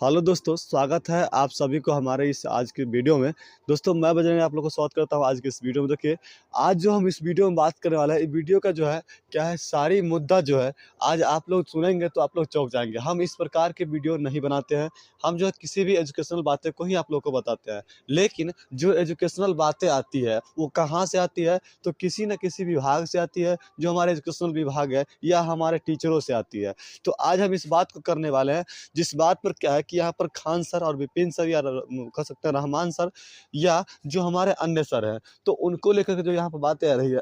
Hello दोस्तों, स्वागत है आप सभी को हमारे इस आज के वीडियो में। दोस्तों मैं बजरंग आप लोगों को स्वागत करता हूं आज के इस वीडियो में। देखिए, आज जो हम इस वीडियो में बात करने वाले हैं, इस वीडियो का जो है क्या है, सारी मुद्दा जो है आज आप लोग सुनेंगे तो आप लोग चौंक जाएंगे। हम इस प्रकार के वीडियो नहीं बनाते हैं, हम जो है किसी भी एजुकेशनल बातें को ही आप लोग को बताते हैं। लेकिन जो एजुकेशनल बातें आती है वो कहाँ से आती है, तो किसी न किसी विभाग से आती है, जो हमारे एजुकेशनल विभाग है या हमारे टीचरों से आती है। तो आज हम इस बात को करने वाले हैं, जिस बात पर क्या है कि यहाँ पर खान सर और विपिन सर या कह सकते हैं रहमान सर या जो हमारे अन्य सर हैं, तो उनको लेकर के जो यहाँ पर बातें आ रही है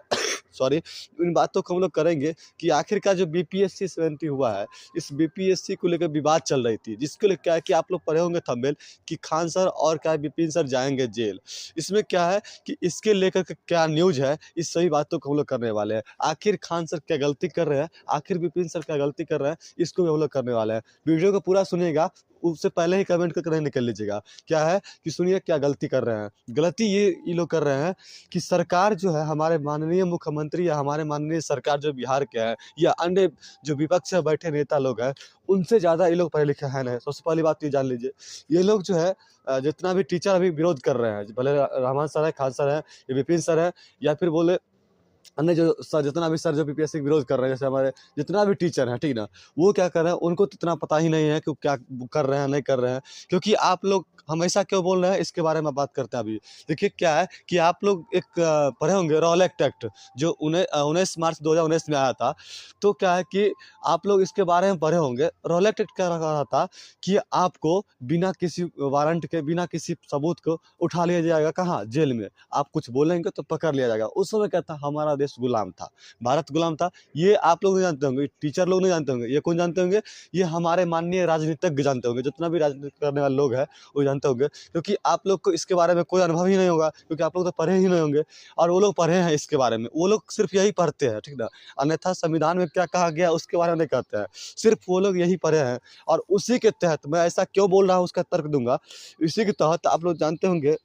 सॉरी, इन बातों को हम लोग करेंगे कि आखिरकार जो बीपीएससी 70 हुआ है, इस बीपीएससी को लेकर विवाद चल रही थी, जिसको लेकर क्या है कि आप लोग पढ़े होंगे थंबनेल कि खान सर और क्या है विपिन सर जाएंगे जेल। इसमें क्या है कि इसके लेकर के क्या न्यूज है, इस सही बातों को हम लोग करने वाले हैं। आखिर खान सर क्या गलती कर रहे हैं, आखिर विपिन सर क्या गलती कर रहे हैं, इसको भी हम लोग करने वाले हैं। वीडियो को पूरा सुनिएगा, उससे पहले ही कमेंट करके नहीं निकल लीजिएगा। क्या है कि सुनिए क्या गलती कर रहे हैं। गलती ये लोग कर रहे हैं कि सरकार जो है, हमारे माननीय मुख्यमंत्री या हमारे माननीय सरकार जो बिहार के है या अन्य जो विपक्ष में बैठे नेता लोग हैं, उनसे ज़्यादा ये लोग पढ़े लिखे हैं नहीं। सबसे पहली बात ये जान लीजिए, ये लोग जो है जितना भी टीचर अभी विरोध कर रहे हैं, भले रहमान सर है, खान सर है या विपिन सर है, या फिर बोले अन्य जो सर, जितना भी सर जो बीपीएससी का विरोध कर रहे हैं, जैसे हमारे जितना भी टीचर हैं, ठीक ना, वो क्या कर रहे हैं, उनको तो इतना पता ही नहीं है कि क्या कर रहे हैं नहीं कर रहे हैं। क्योंकि आप लोग हमेशा क्यों बोल रहे हैं, इसके बारे में बात करते हैं अभी। देखिए क्या है कि आप लोग एक पढ़े होंगे रॉलेक्ट एक्ट, जो 19 मार्च 2019 में आया था। तो क्या है कि आप लोग इसके बारे में पढ़े होंगे। रॉलेक्ट एक्ट क्या रहा था कि आपको बिना किसी वारंट के, बिना किसी सबूत को उठा लिया जाएगा, कहाँ, जेल में। आप कुछ बोलेंगे तो पकड़ लिया जाएगा। उस समय क्या था, हमारा देश गुलाम था, भारत गुलाम था। ये आप लोग नहीं जानते होंगे, टीचर लोग नहीं जानते होंगे, ये कौन जानते होंगे, ये हमारे माननीय राजनीतिज्ञ जानते होंगे। जितना भी राजनीति करने वाले लोग हैं वो जानते होंगे, क्योंकि आप लोग को इसके बारे में कोई अनुभव ही नहीं होगा, क्योंकि आप लोग तो पढ़े ही नहीं होंगे। और वो लोग पढ़े हैं इसके बारे में, वो लोग सिर्फ यही पढ़ते हैं, ठीक ना। अन्यथा संविधान में क्या कहा गया उसके बारे में नहीं कहते हैं, सिर्फ वो लोग यही पढ़े हैं। और उसी के तहत मैं ऐसा क्यों बोल रहा हूँ उसका तर्क दूंगा। इसी के तहत आप लोग जानते होंगे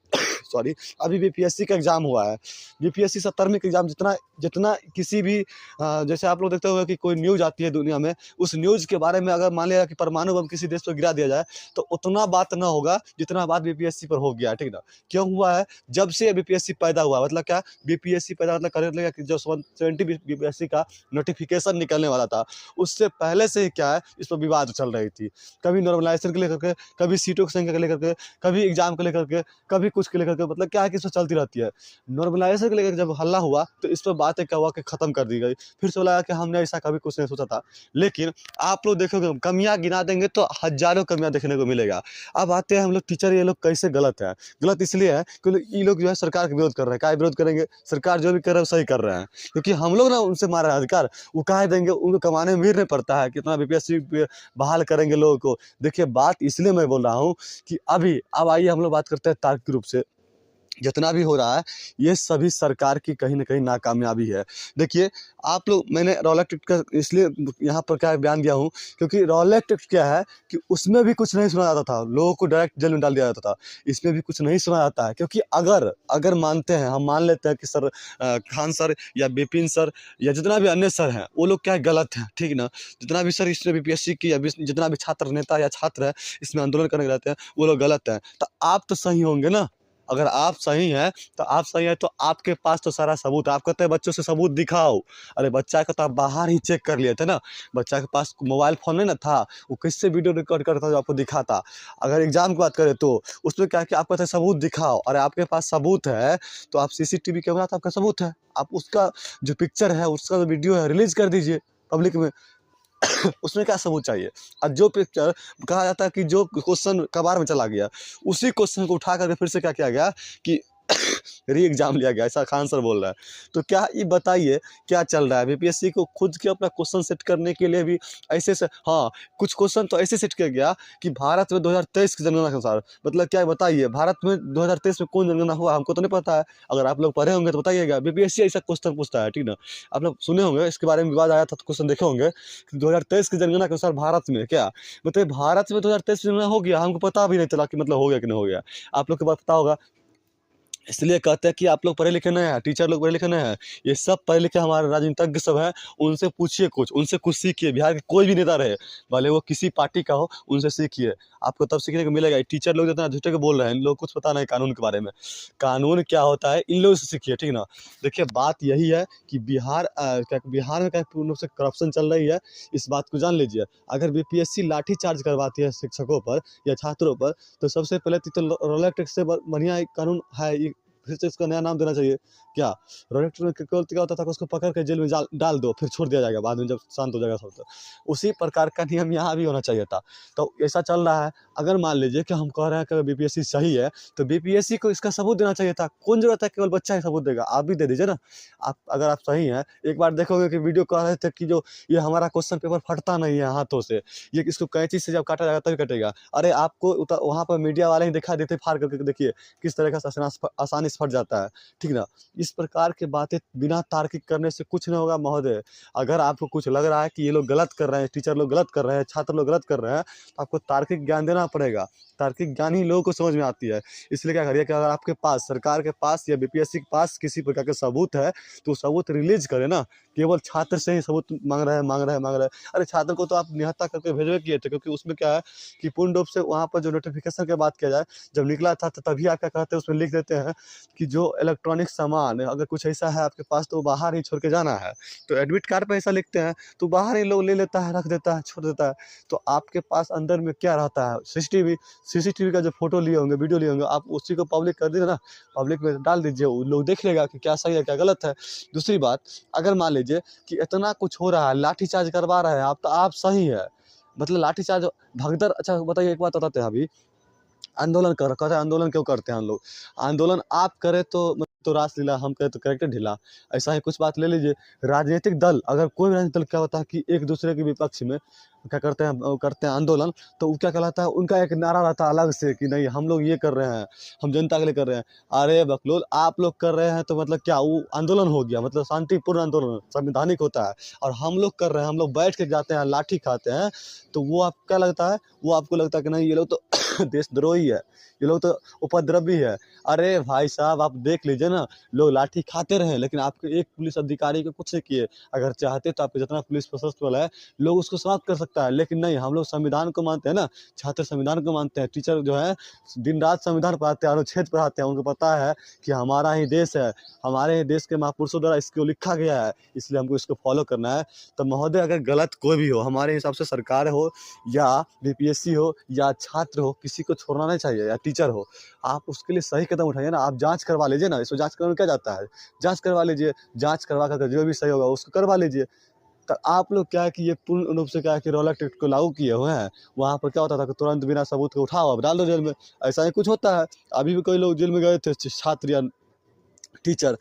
सॉरी, अभी बीपीएससी का एग्जाम हुआ है। बीपीएससी 70वीं का एग्जाम, जितना जितना किसी भी जैसे आप लोग देखते होंगे कि कोई न्यूज़ आती है दुनिया में, उस न्यूज़ के बारे में अगर मान लिया कि परमाणु बम किसी देश पर गिरा दिया जाए, तो उतना बात ना होगा जितना बात बीपीएससी पर हो गया, ठीक ना। क्यों हुआ है, जब से बीपीएससी पैदा हुआ, मतलब क्या, बीपीएससी पैदा मतलब करने लगा कि जो 70 बीपीएससी का नोटिफिकेशन निकलने वाला था, उससे पहले से ही क्या है, इस पर विवाद चल रही थी। कभी नॉर्मलाइजेशन को लेकर के, कभी सीटों की संख्या को लेकर के, कभी एग्जाम को लेकर के, कभी कुछ को लेकर के, मतलब क्या है कि इसमें चलती रहती है। नॉर्मलाइजेशन को लेकर जब हल्ला हुआ तो इस पर बातें क्या हुआ कि खत्म कर दी गई। फिर से लगा कि हमने ऐसा कभी कुछ नहीं सोचा था। लेकिन आप लोग देखोगे, कमियां गिना देंगे तो हजारों कमियां देखने को मिलेगा। अब आते हैं हम लोग टीचर, ये लोग कैसे गलत है। गलत इसलिए है क्योंकि ये लोग जो है सरकार का विरोध कर रहे हैं। क्या विरोध करेंगे, सरकार जो भी कर रहे हैं सही कर रहे हैं, क्योंकि हम लोग ना उनसे मारा है अधिकार, वो कहा देंगे, उनको कमाने में भी नहीं पड़ता है, कितना बीपीएससी बहाल करेंगे लोगों को। देखिए बात इसलिए मैं बोल रहा हूँ कि अभी अब आइए हम लोग बात करते हैं तार्किक रूप से। जितना भी हो रहा है ये सभी सरकार की कहीं न कहीं नाकामयाबी है। देखिए आप लोग, मैंने रॉलेक्ट एक्ट का इसलिए यहाँ पर क्या बयान दिया हूँ, क्योंकि रॉलेक्ट एक्ट क्या है कि उसमें भी कुछ नहीं सुना जाता था, लोगों को डायरेक्ट जेल में डाल दिया जाता था। इसमें भी कुछ नहीं सुना जाता है, क्योंकि अगर मानते हैं, हम मान लेते हैं कि सर खान सर या विपिन सर या जितना भी अन्य सर हैं, वो लोग क्या है, गलत हैं, ठीक ना। जितना भी सर इसमें बीपीएससी की या जितना भी छात्र नेता या छात्र है इसमें आंदोलन करने रहते हैं, वो लोग गलत हैं। तो आप तो सही होंगे ना। अगर आप सही हैं तो आप सही हैं, तो आपके पास तो सारा सबूत है। आप कहते हैं बच्चों से सबूत दिखाओ, अरे बच्चा का तो आप बाहर ही चेक कर लिए थे ना। बच्चा के पास मोबाइल फ़ोन नहीं ना था, वो किससे वीडियो रिकॉर्ड करता जो आपको दिखाता। अगर एग्जाम की बात करें तो उसमें क्या है कि आप कहते हैं सबूत दिखाओ, अरे आपके पास सबूत है तो आप सीसीटीवी कैमरा, तो आपका सबूत है, आप उसका जो पिक्चर है, उसका जो वीडियो है, रिलीज कर दीजिए पब्लिक में। उसमें क्या सबूत चाहिए। और जो पिक्चर कहा जाता है कि जो क्वेश्चन कबाड़ में चला गया, उसी क्वेश्चन को उठा करके फिर से क्या किया गया कि री एग्जाम लिया गया, ऐसा खान सर बोल रहा है। तो क्या ये बताइए क्या चल रहा है। बीपीएससी को खुद के अपना क्वेश्चन सेट करने के लिए भी ऐसे से, हाँ, कुछ क्वेश्चन तो ऐसे सेट किया गया कि भारत में 2023 की जनगणना के अनुसार, मतलब क्या बताइए, भारत में 2023 में कौन जनगणना हुआ, हमको तो नहीं पता है। अगर आप लोग पढ़े होंगे तो बताइएगा। बीपीएससी ऐसा क्वेश्चन पूछता है, ठीक ना। आप लोग सुने होंगे, इसके बारे में विवाद आया था तो क्वेश्चन देखे होंगे कि 2023 की जनगणना के अनुसार भारत में क्या, मतलब भारत में 2023 जनगणना हो गया, हमको पता भी नहीं चला कि मतलब हो गया कि नहीं हो गया। आप लोग को पता होगा इसलिए कहते हैं कि आप लोग पढ़े लिखे नहीं हैं, टीचर लोग पढ़े लिखे नहीं हैं, ये सब पढ़े लिखे हमारे राजनीतिज्ञ सब हैं, उनसे पूछिए कुछ, उनसे कुछ सीखिए। बिहार के कोई भी नेता रहे, भले वो किसी पार्टी का हो, उनसे सीखिए, आपको तब सीखने को मिलेगा। ये टीचर लोग जितना झूठे के बोल रहे हैं, इन लोग को कुछ पता नहीं कानून के बारे में, कानून क्या होता है इन लोगों से सीखिए, ठीक ना। देखिए बात यही है कि बिहार में क्या पूर्ण रूप से करप्शन चल रही है, इस बात को जान लीजिए। अगर बीपीएससी लाठीचार्ज करवाती है शिक्षकों पर या छात्रों पर, तो सबसे पहले तो रोलेक्ट से बढ़िया एक कानून है, ये फिर से इसका नया नाम देना चाहिए। क्या रोलेक्ट में केवल क्या होता था कि उसको पकड़ के जेल में डाल दो, फिर छोड़ दिया जाएगा बाद में जब शांत हो जाएगा सब। तो उसी प्रकार का नियम यहाँ भी होना चाहिए था। तो ऐसा चल रहा है। अगर मान लीजिए कि हम कह रहे हैं कि बीपीएससी सही है, तो बीपीएससी को इसका सबूत देना चाहिए था। कौन जरूरत है केवल बच्चा ही सबूत देगा, आप भी दे दीजिए ना। आप अगर आप सही हैं, एक बार देखोगे कि वीडियो कह रहे थे कि जो ये हमारा क्वेश्चन पेपर फटता नहीं है हाथों से, ये इसको कैंची से जब काटा जाएगा तभी कटेगा। अरे आपको वहाँ पर मीडिया वाले ही दिखा देते फाड़ करके, देखिए किस तरह का आसानी से फट जाता है, ठीक ना। इस प्रकार की बातें बिना तार्किक करने से कुछ नहीं होगा महोदय। अगर आपको कुछ लग रहा है कि ये लोग गलत कर रहे हैं, टीचर लोग गलत कर रहे हैं, छात्र लोग गलत कर रहे हैं, तो आपको तार्किक ज्ञान देना पड़ेगा। तार्किक ज्ञान ही लोगों को समझ में आती है। इसलिए क्या करिए कि अगर आपके पास, सरकार के पास या बीपीएससी के पास किसी प्रकार के सबूत है, तो सबूत रिलीज करे ना। केवल छात्र से ही सबूत मांग रहे हैं। अरे छात्र को तो आप निहत्था करके भेजवे किए थे, क्योंकि उसमें क्या है कि पूर्ण रूप से वहाँ पर जो नोटिफिकेशन की बात किया जाए, जब निकला था तो तभी आप क्या कहते हैं उसमें लिख देते हैं कि जो इलेक्ट्रॉनिक सामान अगर कुछ ऐसा है आपके पास तो बाहर ही छोड़ के जाना है। तो एडमिट कार्ड पे ऐसा लिखते हैं, तो बाहर ही लोग ले लेता है, रख देता है, छोड़ देता है। तो आपके पास अंदर में क्या रहता है, सीसीटीवी का जो फोटो लिए होंगे, वीडियो लिए होंगे, आप उसी को पब्लिक कर दीजिए ना, पब्लिक में डाल दीजिए, वो लोग देख लेगा कि क्या सही है क्या गलत है। दूसरी बात, अगर मान लीजिए कि इतना कुछ हो रहा है, लाठीचार्ज करवा रहे हैं आप, तो आप सही है, मतलब लाठीचार्ज भगदड़। अच्छा बताइए, एक बात बताते हैं। अभी आंदोलन कहते हैं, आंदोलन क्यों करते हैं हम लोग? आंदोलन आप करें तो रासलीला, हम करें तो कैरेक्टर ढीला। ऐसा ही कुछ बात ले लीजिए। राजनीतिक दल, अगर कोई भी राजनीतिक दल क्या होता है कि एक दूसरे के विपक्ष में क्या करते हैं आंदोलन, तो वो क्या कहलाता है, उनका एक नारा रहता है अलग से कि नहीं हम लोग ये कर रहे हैं, हम जनता के लिए कर रहे हैं। अरे बकलोल, आप लोग कर रहे हैं तो मतलब क्या वो आंदोलन हो गया? मतलब शांतिपूर्ण आंदोलन संवैधानिक होता है। और हम लोग कर रहे हैं, हम लोग बैठ के जाते हैं, लाठी खाते हैं, तो वो आप क्या लगता है, वो आपको लगता है कि नहीं ये लोग तो देशद्रोही है, ये लोग तो उपद्रवी है। अरे भाई साहब, आप देख लीजिए ना, लोग लाठी खाते रहे लेकिन आपके एक पुलिस अधिकारी को कुछ नहीं किए। अगर चाहते तो आपके जितना पुलिस प्रशासन है लोग उसको समाप्त कर सकता है, लेकिन नहीं, हम लोग संविधान को मानते हैं ना, छात्र संविधान को मानते हैं। टीचर जो है दिन रात संविधान पढ़ाते हैं, अनुच्छेद पढ़ाते हैं, उनको पता है कि हमारा ही देश है, हमारे ही देश के महापुरुषों द्वारा इसको लिखा गया है, इसलिए हमको इसको फॉलो करना है। तो महोदय, अगर गलत कोई भी हो, हमारे हिसाब से सरकार हो या बीपीएससी हो या छात्र हो, किसी को छोड़ना नहीं चाहिए, या टीचर हो, आप उसके लिए सही कदम उठाइए ना। आप जांच करवा लीजिए ना, इसको जांच करने में क्या जाता है, जांच करवा लीजिए, जांच करवा कर जो भी सही होगा उसको करवा लीजिए। तो आप लोग क्या है कि ये पूर्ण रूप से क्या है कि रॉलेट एक्ट को लागू किए हुए हैं। वहाँ पर क्या होता था कि तुरंत बिना सबूत के उठाओ, अब डाल दो जेल में। ऐसा ही कुछ होता है। अभी भी कई लोग जेल में गए थे, छात्र या टीचर।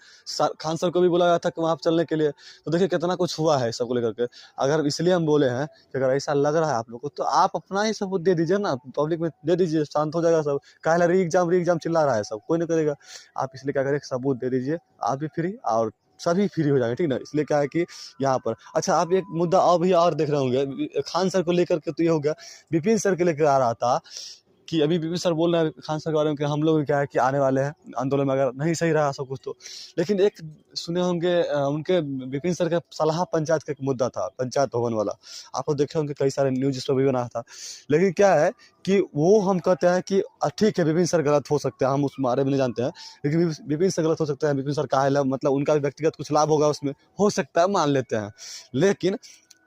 खान सर को भी बोला गया था कि वहाँ पर चलने के लिए। तो देखिए कितना कुछ हुआ है सबको लेकर के। अगर इसलिए हम बोले हैं कि अगर ऐसा लग रहा है आप लोग को, तो आप अपना ही सबूत दे दीजिए ना, पब्लिक में दे दीजिए, शांत हो जाएगा सब। काहे री एग्जाम चिल्ला रहा है सब, कोई नहीं करेगा। आप इसलिए क्या करें, सबूत दे दीजिए, आप भी फ्री और सभी फ्री हो जाएंगे, ठीक ना। इसलिए क्या है कि यहाँ पर अच्छा, आप एक मुद्दा अभी और देख रहे होंगे, खान सर को लेकर के, तो ये हो गया। विपिन सर के लेकर आ रहा था कि अभी विपिन सर बोल रहे हैं खान सर के बारे में कि हम लोग भी क्या है कि आने वाले हैं आंदोलन में, अगर नहीं सही रहा सब कुछ तो। लेकिन एक सुने होंगे उनके विपिन सर का सलाह पंचायत का एक मुद्दा था, पंचायत भवन वाला। आप लोग देखे होंगे, कई सारे न्यूज इस पर भी बना था। लेकिन क्या है कि वो हम कहते हैं कि ठीक है विपिन सर गलत हो सकते हैं, हम उस बारे में नहीं जानते हैं, लेकिन विपिन सर गलत हो सकते हैं। विपिन सर का है मतलब उनका व्यक्तिगत कुछ लाभ होगा उसमें, हो सकता है, मान लेते हैं। लेकिन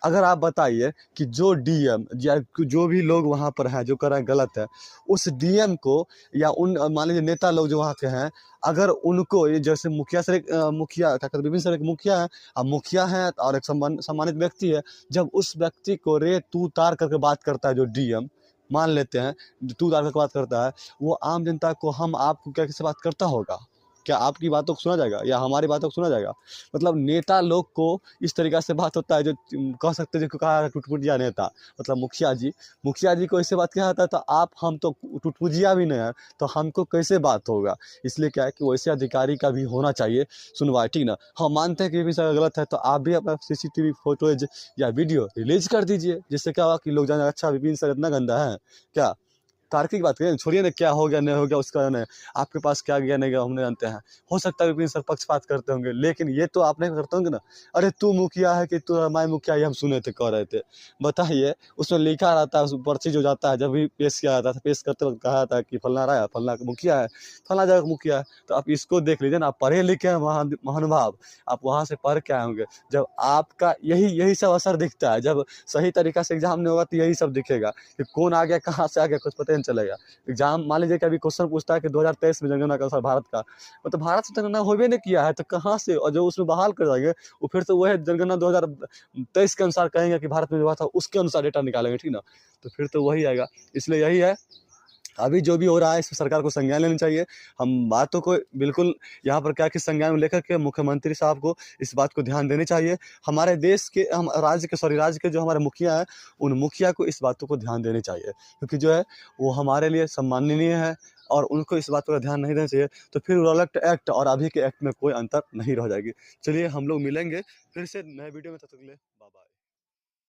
अगर आप बताइए कि जो डीएम या जो भी लोग वहाँ पर हैं जो कर रहे हैं गलत है, उस डीएम को या उन मान लीजिए नेता लोग जो वहाँ के हैं, अगर उनको ये जैसे मुखिया सर मुखिया क्या कहते हैं, विपिन सर एक मुखिया है, अब मुखिया है और एक सम्मानित व्यक्ति है, जब उस व्यक्ति को रे तू तार करके बात करता है जो डीएम, मान लेते हैं तू तार करके बात करता है, वो आम जनता को, हम आपको क्या कैसे बात करता होगा? क्या आपकी बातों को सुना जाएगा या हमारी बातों को सुना जाएगा? मतलब नेता लोग को इस तरीक़ा से बात होता है, जो कह सकते हैं, जो कहा टुटपुटिया नेता, मतलब मुखिया जी को ऐसे बात किया जाता है, तो आप हम तो टुटपुटिया भी नहीं है, तो हमको कैसे बात होगा? इसलिए क्या है कि वैसे अधिकारी का भी होना चाहिए सुनवाई, ठीक ना। हम मानते हैं कि भी सर गलत है, तो आप भी अपना सीसीटीवी फोटोज या वीडियो रिलीज कर दीजिए, जिससे क्या होगा कि लोग जाने अच्छा विपिन सर इतना गंदा है क्या। तार्किक बात करें, छोड़िए ना क्या हो गया नहीं हो गया उसका नहीं, आपके पास क्या गया नहीं गया हम नहीं जानते हैं। हो सकता है विपिन सर पक्षपात करते होंगे, लेकिन ये तो आप नहीं करते होंगे ना। अरे तू मुखिया है कि तू मैं मुखिया, ये हम सुने थे, कह रहे थे। बताइए, उसमें लिखा रहता है, उस पर्ची जो जाता है जब भी पेश किया जाता था, पेश करते वक्त कहा जाता है कि फलना रहा है, फलना का मुखिया है, फलना जगह का मुखिया है। तो आप इसको देख लीजिए ना, आप पढ़े लिखे हैं महानुभाव, आप वहाँ से पढ़ के आए होंगे। जब आपका यही यही सब असर दिखता है, जब सही तरीका से एग्जाम नहीं होगा तो यही सब दिखेगा कि कौन आ गया कहाँ से आ गया कुछ पता ही नहीं चलेगा। एग्जाम मान लीजिए कि अभी क्वेश्चन पूछता है कि 2023 में जनगणना का भारत का, मतलब भारत से जनगणना होबे नहीं किया है तो कहाँ से, और जो उसमें बहाल कर देंगे वो फिर तो वह जनगणना 2023 के अनुसार कहेंगे कि भारत में जो हुआ था उसके अनुसार डेटा निकालेंगे, ठीक ना। तो फिर तो वही आएगा। इसलिए यही है, अभी जो भी हो रहा है इसमें सरकार को संज्ञान लेनी चाहिए। हम बातों को बिल्कुल यहाँ पर क्या कि संज्ञान में लेकर के मुख्यमंत्री साहब को इस बात को ध्यान देनी चाहिए। हमारे देश के, हम राज्य के जो हमारे मुखिया हैं, उन मुखिया को इस बातों को ध्यान देनी चाहिए, क्योंकि जो है वो हमारे लिए सम्माननीय है और उनको इस बात का ध्यान नहीं देना चाहिए। तो फिर रोलैक्ट एक्ट और अभी के एक्ट में कोई अंतर नहीं रह जाएगी। चलिए हम लोग मिलेंगे फिर से नए वीडियो में, तब तक के लिए बाय बाय।